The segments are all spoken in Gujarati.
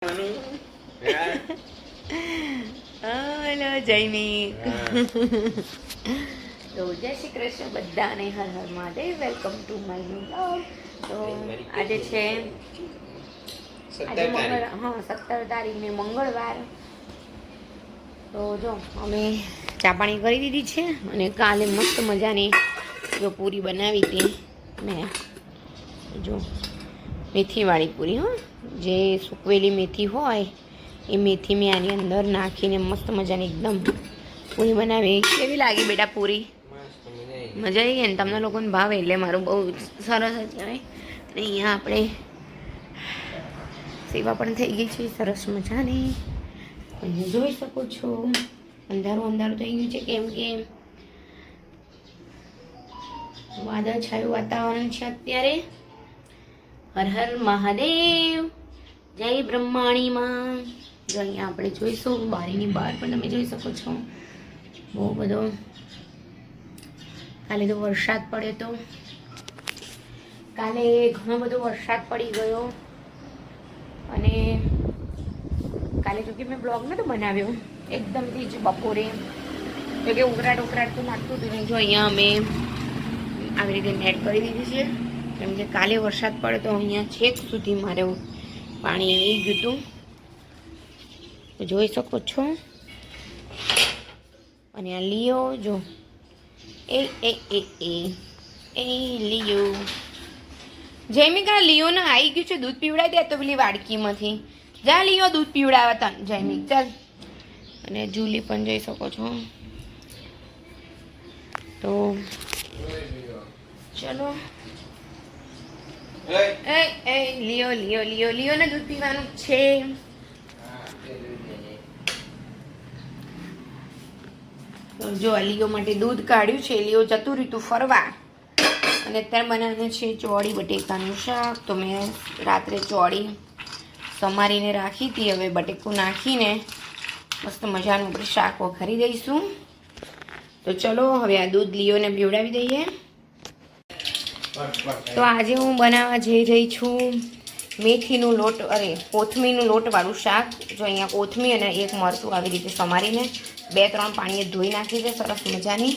હેલો જૈનિક. તો જય શ્રી કૃષ્ણ બધાને, હર હર Mahadev. Welcome to my new blog. તો આજે છે 17 તારીખને મંગળવાર. તો જો અમે ચા પાણી કરી દીધી છે અને કાલે મસ્ત મજાની જો પૂરી બનાવી હતી મેં. જો મેથીવાળી પૂરી, હો, જે સૂકવેલી મેથી હોય એ મેથી મેં આની અંદર નાખીને મસ્ત મજાની એકદમ પૂરી બનાવી. કેવી લાગી બેટા પૂરી? મજા આવી ગઈ ને? તમને લોકોને ભાવે એટલે મારું બહુ સરસ જ કહેવાય. અને અહીંયા આપણે સેવા પણ થઈ ગઈ છે સરસ મજાની. અહીંયા જોઈ શકો છો અંધારું અંધારું થઈ ગયું છે, કેમ કે વાદળ છાયું વાતાવરણ છે અત્યારે. હર હર મહાદેવ, જય બ્રહ્માણીમાં. જો અહીંયા આપણે જોઈશું બારીની બહાર પણ તમે જોઈ શકો છો બહુ બધો કાલે તો વરસાદ પડ્યો તો, કાલે ઘણો બધો વરસાદ પડી ગયો. અને કાલે જો કે મેં બ્લોગ નહોતો બનાવ્યો એકદમથી જ બપોરે, તો કે ઉકળાટ તો લાગતું હતું ને. જો અહીંયા અમે આવી રીતે નેટ કરી દીધી છે, કેમ કે કાલે વરસાદ પડે તો અહીંયા છેક સુધી મારે પાણી આવી ગયું હતું. તો જોઈ શકો છો. અને આ લિયો જો એ એ એ એ એ લિયો જયમિકા, લિયોને આવી ગયું છે દૂધ પીવડાવી દે તો પેલી વાડકીમાંથી. જા લિયો દૂધ પીવડાવવા તને જયમિક, ચાલ. અને જુલી પણ જોઈ શકો છો. તો ચલો એ લિયો લિયો લિયો લિયોને દૂધ પીવાનું છે. જો લિયો માટે દૂધ કાઢ્યું છે. લિયો જતું રહ્યું ફરવા અને અત્યારે બનાવવાનું છે ચોળી બટેકાનું શાક. તો મેં રાત્રે ચોળી સમારીને રાખી હતી, હવે બટેકું નાખીને મસ્ત મજાનું આપણે શાક વઘારી દઈશું. તો ચલો હવે આ દૂધ લિયોને પીવડાવી દઈએ. તો આજે હું બનાવવા જઈ રહી છું મેથીનું લોટ, કોથમીનું લોટવાળું શાક. જો અહીંયા કોથમી અને એક મરચું આવી રીતે સમારીને 2-3 પાણીએ ધોઈ નાખી છે સરસ મજાની.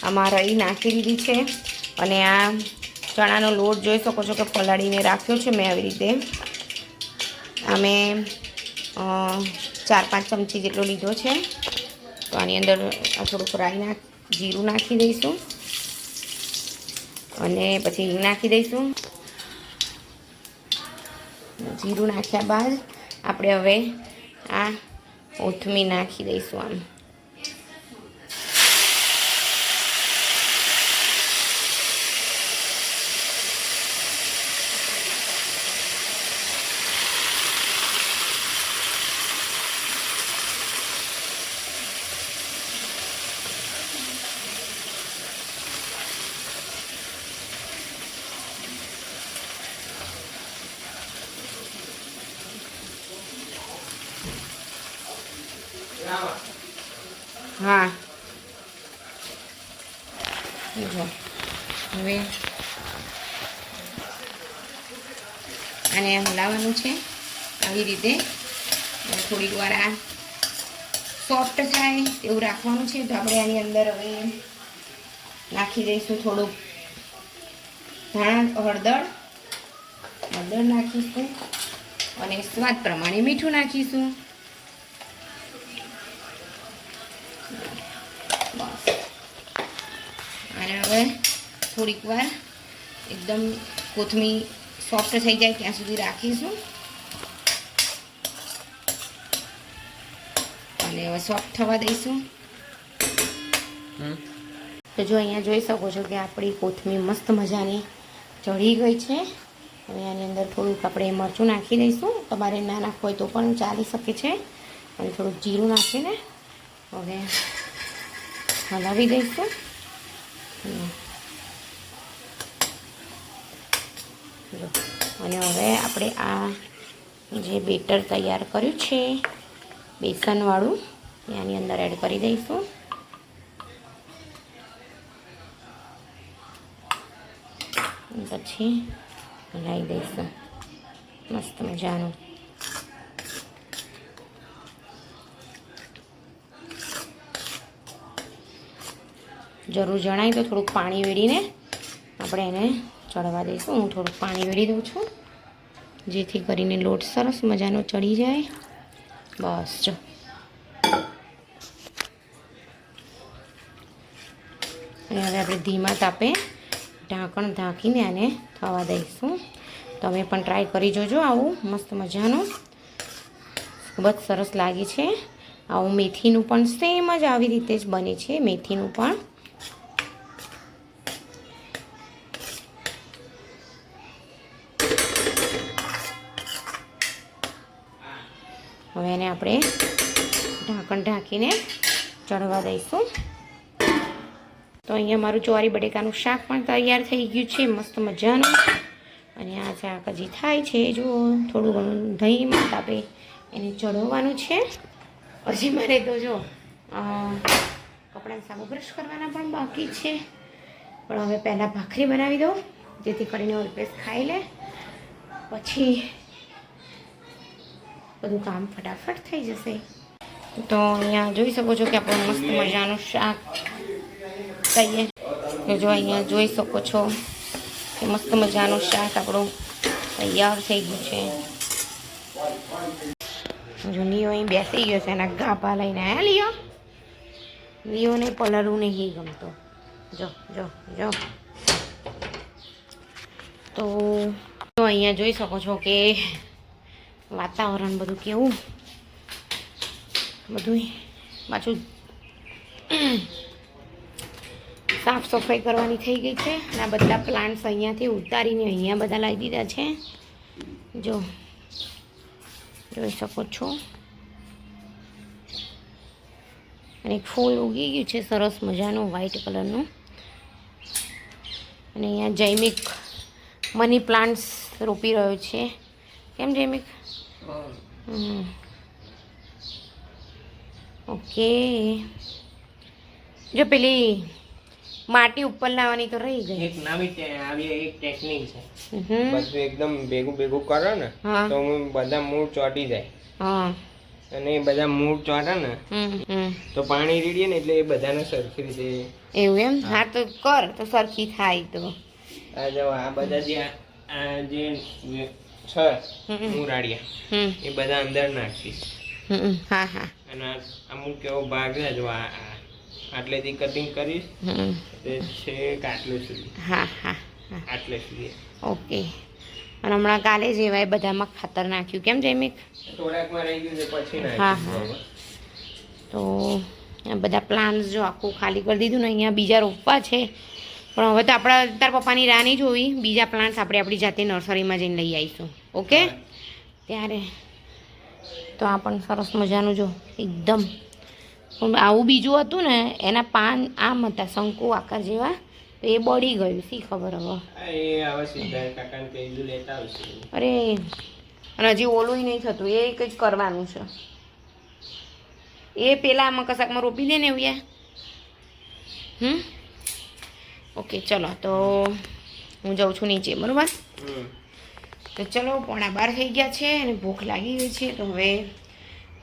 આમાં રઈ નાખી દીધી છે. અને આ ચણાનો લોટ જોઈ શકો છો કે પલાળીને રાખ્યો છે મેં આવી રીતે. અમે 4-5 ચમચી જેટલો લીધો છે. તો આની અંદર થોડુંક જીરું નાખી દઈશું અને પછી હિંગ નાખી દઈશું. જીરું નાખ્યા બાદ આપણે હવે આ કોથમી નાખી દઈશું આમ. હા, જો હવે આને હલાવવાનું છે આવી રીતે. થોડીક વાર આ સોફ્ટ થાય એવું રાખવાનું છે. તો આપણે આની અંદર હવે નાખી દઈશું થોડુંક હળદર નાખીશું અને સ્વાદ પ્રમાણે મીઠું નાખીશું. અને હવે થોડીક વાર એકદમ કોથમી સોફ્ટ થઈ જાય ત્યાં સુધી રાખીશું. અને હવે સોફ્ટ થવા દઈશું. તો જો અહીંયા જોઈ શકો છો કે આપણી કોથમી મસ્ત મજાની ચડી ગઈ છે. હવે આની અંદર થોડુંક આપણે મરચું નાખી દઈશું. તમારે ના નાખવું હોય તો પણ ચાલી શકે છે. અને થોડુંક જીરું નાખીને હવે હલાવી દઈશું. અને હવે આપણે આ જે બેટર તૈયાર કર્યું છે બેસનવાળું એ આની અંદર એડ કરી દઈશું. પછી હલાવી દઈશું મસ્ત મજાનું. જરૂર જણાય તો થોડુંક પાણી વેડીને આપણે એને ચડવા દઈશું. હું થોડુંક પાણી વેડી દઉં છું જેથી કરીને લોટ સરસ મજાનો ચડી જાય. બસ જો અને હવે આપણે ધીમા તાપે ઢાંકણ ઢાંકીને આને થવા દઈશું. તમે પણ ટ્રાય કરી જોજો. આવું મસ્ત મજાનું ખૂબ જ સરસ લાગે છે. આવું મેથીનું પણ સેમ જ આવી રીતે જ બને છે. મેથીનું પણ હવે એને આપણે ઢાંકણ ઢાંકીને ચડવા દઈશું. તો અહીંયા મારું ચોરી બટેકાનું શાક પણ તૈયાર થઈ ગયું છે મસ્ત મજાનું. અને આ શાક હજી થાય છે. જો થોડું ઘણું દહીંમાં આપણે એને ચડવવાનું છે. પછી મારે તો જો કપડાં સાબુ બ્રશ કરવાના પણ બાકી છે. પણ હવે પહેલાં ભાખરી બનાવી દઉં જેથી કરીને અલ્પેશ ખાઈ લે. પછી બધું કામ ફટાફટ થઈ જશે. તો અહીંયા જોઈ શકો છો કે આપણું મસ્ત મજાનું શાક તૈયાર. જો અહીંયા જોઈ શકો છો કે મસ્ત મજાનું શાક આપણું તૈયાર થઈ ગયું છે. જો લીઓ અહીં બેસી ગયો છે એના ગાભા લઈને. હે લીઓને પલળવું નહીં ગમતો. જો જો જો તો અહીંયા જોઈ શકો છો કે વાતાવરણ બધું કેવું બધું પાછું સાફ સફાઈ કરવાની થઈ ગઈ છે. અને આ બધા પ્લાન્ટ્સ અહીંયાથી ઉતારીને અહીંયા બધા લાવી દીધા છે. જો જોઈ શકો છો. અને એક ફૂલ ઉગી ગયું છે સરસ મજાનું વ્હાઈટ કલરનું. અને અહીંયા જૈમિક મની પ્લાન્ટ્સ રોપી રહ્યો છે. કેમ જૈમિક? ઓકે. જો પેલી માટી ઉપર લાવવાની તો રહી ગઈ. એક નવી આવી એક ટેકનિક છે. બધું એકદમ ભેગું ભેગું કરો ને તો બધા મૂળ ચોટી જાય. હા. અને એ બધા મૂળ ચોટે ને તો પાણી રેડીએ ને એટલે એ બધાને સરખી રીતે. એવું એમ? હા તો કર તો સરખી થાય. તો આ જો આ બધા જે છે મૂળાડિયા એ બધા અંદર નાખીશ. હા હા. અને અમુક એવો ભાગ છે જો આટલેથી કટિંગ કરીશ છે આટલે સુધી. હા હા આટલે સુધી. ઓકે. અને હમણાં કાલે જ એવા બધામાં ખાતર નાખ્યું. કેમ જૈમિક? થોડાકમાં રહી ગયું છે પછી હા હા. તો આ બધા પ્લાન્ટ્સ જો આખું ખાલી કરી દીધું ને અહીંયા બીજા રોપવા છે. પણ હવે તો આપણા તાર પપ્પાની રાહ નહીં જોવી. બીજા પ્લાન્ટ્સ આપણે આપણી જાતે નર્સરીમાં જઈને લઈ આવીશું. ઓકે ત્યારે તો આ પણ સરસ મજાનું જો એકદમ આવું બીજું હતું ને એના પાન આમ હતા શંકુ આકાર જેવા. તો એ બળી ગયું. શી ખબર હવે. અરે અને હજી ઓલું નહીં થતું. એ કંઈ જ કરવાનું છે. એ પેલા આમાં કશાકમાં રોપી દે ને એવું યાર. ઓકે ચલો તો હું જાઉં છું નીચે. બરાબર? તો ચલો 11:15 થઈ ગયા છે અને ભૂખ લાગી ગઈ છે. તો હવે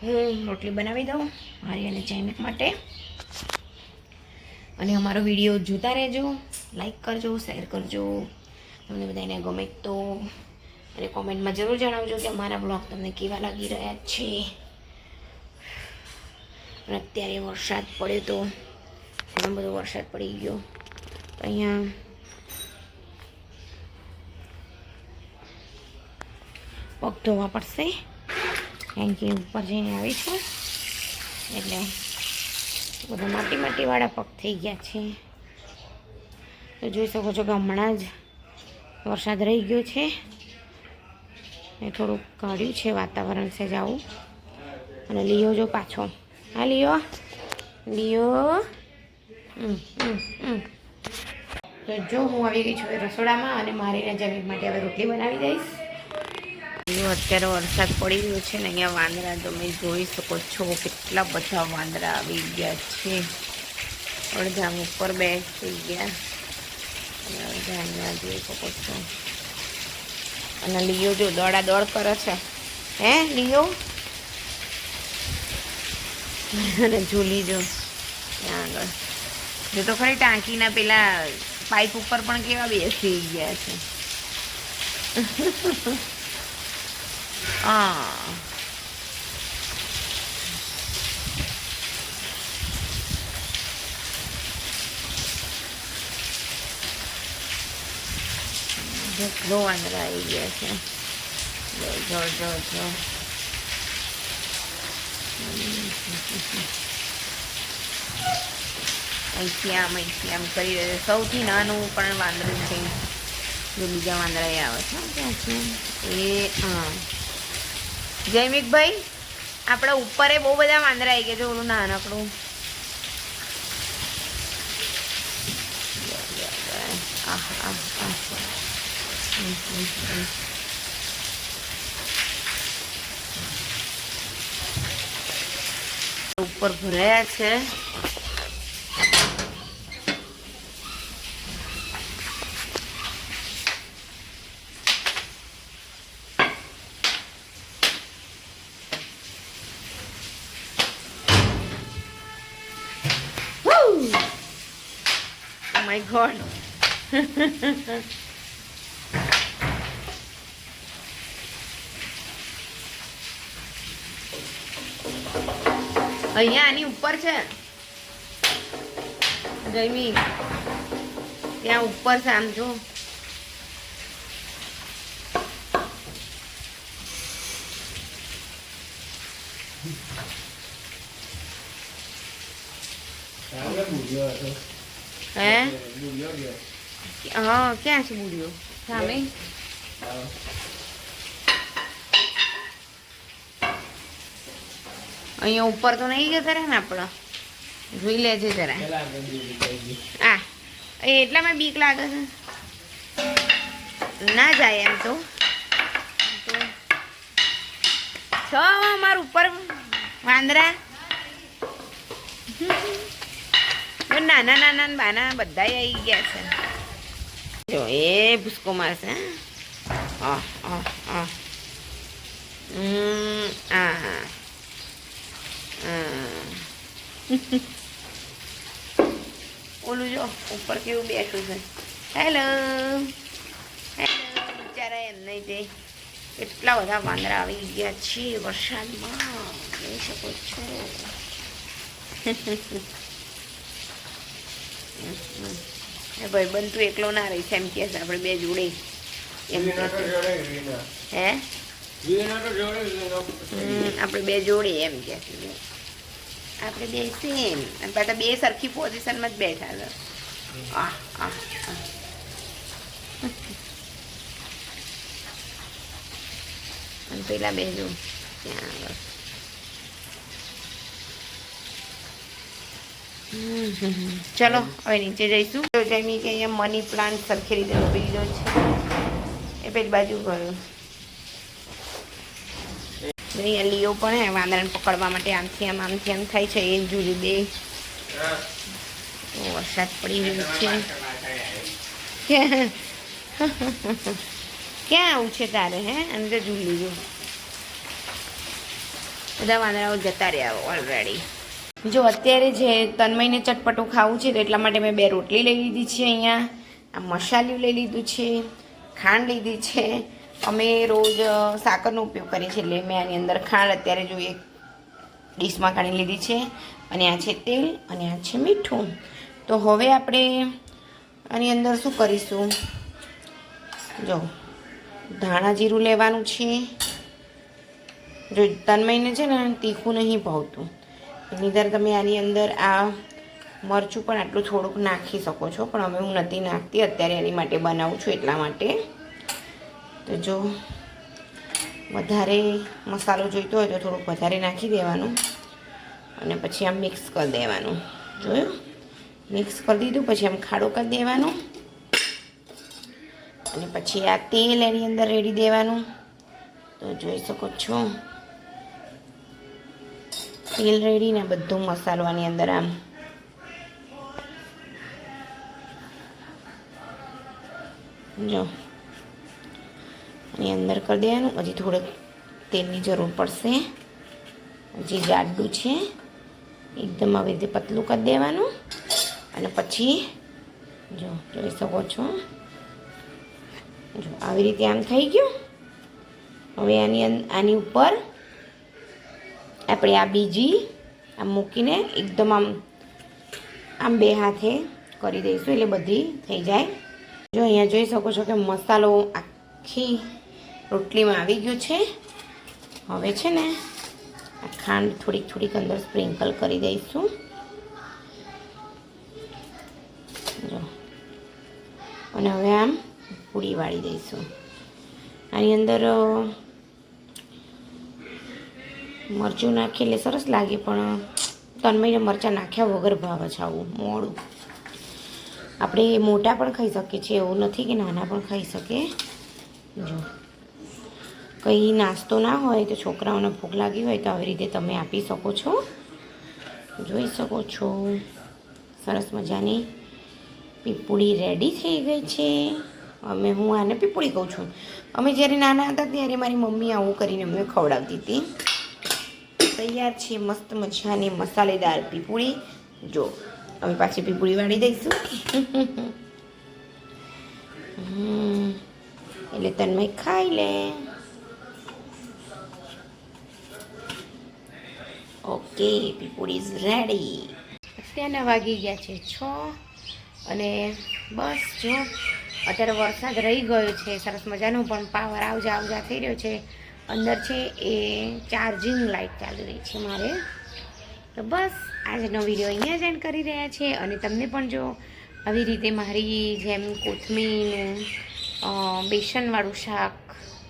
હું રોટલી બનાવી દઉં મારી અને જૈમિક માટે. અને અમારો વિડીયો જોતા રહેજો. લાઈક કરજો, શેર કરજો. તમને બધાને ગમે તો અને કોમેન્ટમાં જરૂર જણાવજો કે અમારા બ્લોગ તમને કેવા લાગી રહ્યા છે. અને અત્યારે વરસાદ પડ્યો તો ઘણો બધો વરસાદ પડી ગયો. તો અહીંયા પગ ધોવા પડશે કારણ કે ઉપર જઈને આવી છું એટલે બધા માટીવાળા પગ થઈ ગયા છે. તો જોઈ શકો છો કે હમણાં જ વરસાદ રહી ગયો છે. એ થોડુંક કાઢ્યું છે વાતાવરણ છે જાવું. અને લીયો જો પાછો. હા લીયો તો જો હું આવી ગઈ છું રસોડામાં અને મારી જમીન માટે હવે રોટલી બનાવી દઈશ. અત્યારે વરસાદ પડી રહ્યો છે ને અહીંયા વાંદરા તમે જોઈ શકો છો કેટલા બધા વાંદરા આવી ગયા છે. અડધા ઉપર બેસી ગયા અને અડધા અહીંયા જોઈ શકો છો. અને લીયો જો દોડાદોડ કરે છે. હે લીયો? અને ઝૂલી જો ત્યાં આગળ જો તો ખરી ટાંકીના પેલા પાઇપ ઉપર પણ કેવા બેસી ગયા છે. હા જો વાંદરા આવી ગયા છે. જો જો જો અહીંથી આમ કરી રહ્યો. સૌથી નાનું પણ વાંદરું છે. જો બીજા વાંદરા આવે છે ત્યાંથી એ હા જયમિકભાઈ આપણા ઉપર બહુ બધા વાંદરા આવી ગયા છે. ઓલું નાનકડું ઉપર ભરાયા છે. Oh my God. અહીંયા આની ઉપર છે જયમી, ત્યાં ઉપર છે આમ જો. હે હા ક્યાં છે બુડિયો? સામે અહીંયા ઉપર તો નહીં જતા રહે ને આપણા. જોઈ લેજે જરા. આ એટલામાં બીક લાગે છે. ના જાય એમ તો છો મારું ઉપર વાંદરા. નાના નાના બાના બધા આવી ગયા છે. જો એ ભૂસકો મારશે. ઓલું જો ઉપર કેવું બેઠું છે. હેલો હેલો બિચારા એમ નહીં તે કેટલા બધા વાંદરા આવી ગયા છે વરસાદમાં. જોઈ શકો છો. ભાઈ બંધ તું એકલો ના રહીશ એમ કે આપણે બે જોડે એમ હે આપણે બે જોડે એમ કે આપણે બે સેમ પાછા બે સરખી પોઝિશનમાં જ બેઠા છે. અને પેલા બે જો ત્યાં આગળ. ચલો હવે નીચે જઈશું. જમી કે અહીંયા મની પ્લાન્ટ સરખી રીતે રોપી દીધો છે. એ પેલી બાજુ ગયો. અહીંયા લીઓ પણ હે વાંદરાને પકડવા માટે આમથી આમ થાય છે. એ જોયું બે વરસાદ પડી રહ્યો છે. ક્યાં આવું છે તારે? હે અને તો જોઈ લીધો. બધા વાંદરાઓ જતા રહ્યા ઓલરેડી. જો અત્યારે જે તન્મયને ચટપટું ખાવું છે તો એટલા માટે મેં 2 રોટલી લઈ લીધી છે. અહીંયા આ મસાલું લઈ લીધું છે, ખાંડ લીધી છે. અમે રોજ સાકરનો ઉપયોગ કરીએ છીએ એટલે મેં આની અંદર ખાંડ અત્યારે જો એક ડીશમાં કાઢી લીધી છે. અને આ છે તેલ અને આ છે મીઠું. તો હવે આપણે આની અંદર શું કરીશું? જો ધાણા જીરું લેવાનું છે. જો તન્મયને છે ને તીખું નહીં ભાવતું એની અંદર તમે આની અંદર આ મરચું પણ આટલું થોડુંક નાખી શકો છો, પણ અમે હું નથી નાખતી અત્યારે એની માટે બનાવું છું એટલા માટે. તો જો વધારે મસાલો જોઈતો હોય તો થોડુંક વધારે નાખી દેવાનું અને પછી આમ મિક્સ કરી દેવાનું. જોયું? મિક્સ કરી દીધું પછી આમ ખાડો કરી દેવાનું અને પછી આ તેલ એની અંદર રેડી દેવાનું. તો જોઈ શકો છો તેલ રેડીને બધું મસાલો આની અંદર આમ જો આની અંદર કરી દેવાનું. હજી થોડુંક તેલની જરૂર પડશે. હજી જાડું છે એકદમ આવી રીતે પતલું કરી દેવાનું અને પછી જો જોઈ શકો છો, જો આવી રીતે આમ થઈ ગયું. હવે આની ઉપર આપણે આ બીજી આમ મૂકીને એકદમ આમ બે હાથે કરી દઈશું એટલે બધી થઈ જાય. જો અહીંયા જોઈ શકો છો કે મસાલો આખી રોટલીમાં આવી ગયો છે. હવે છે ને આ ખાંડ થોડીક અંદર સ્પ્રિંકલ કરી દઈશું. જો અને હવે આમ પૂરી વાળી દઈશું. આની અંદર મરચું નાખીએ એટલે સરસ લાગે, પણ તન્મયને મરચાં નાખ્યા વગર ભાવે છે આવું મોડું. આપણે મોટા પણ ખાઈ શકીએ છીએ, એવું નથી કે નાના પણ ખાઈ શકીએ. જો કંઈ નાસ્તો ના હોય તો છોકરાઓને ભૂખ લાગી હોય તો આવી રીતે તમે આપી શકો છો. જોઈ શકો છો સરસ મજાની પીપુડી રેડી થઈ ગઈ છે. હું આને પીપુડી કહું છું. અમે જ્યારે નાના હતા ત્યારે મારી મમ્મી આવું કરીને અમને ખવડાવતી હતી. તૈયાર છે મસ્ત મજાની મસાલેદાર પીપુડી. જો અમે પાછી પીપુડી વાળી દઈશું એટલે તન્મય ખાઈ લે. ઓકે, પીપુડી ઇઝ રેડી. અત્યારના વાગી ગયા છે 6 અને બસ જો અત્યારે વરસાદ રહી ગયો છે સરસ મજાનો, પણ પાવર આવજા થઈ રહ્યો છે. અંદર છે એ ચાર્જિંગ લાઇટ ચાલી રહી છે મારે. તો બસ આજનો વિડીયો અહીંયા જ એન્ડ કરી રહ્યા છે. અને તમને પણ જો આવી રીતે મારી જેમ કોથમીરનું બેસનવાળું શાક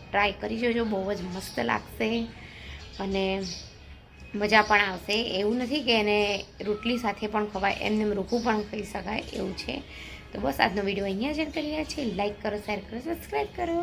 ટ્રાય કરી જોજો, બહુ જ મસ્ત લાગશે અને મજા પણ આવશે. એવું નથી કે એને રોટલી સાથે પણ ખવાય, એમને રૂખું પણ ખાઈ શકાય એવું છે. તો બસ આજનો વિડીયો અહીંયા જ એન્ડ કરી રહ્યા છે. લાઈક કરો, શેર કરો, સબસ્ક્રાઈબ કરો.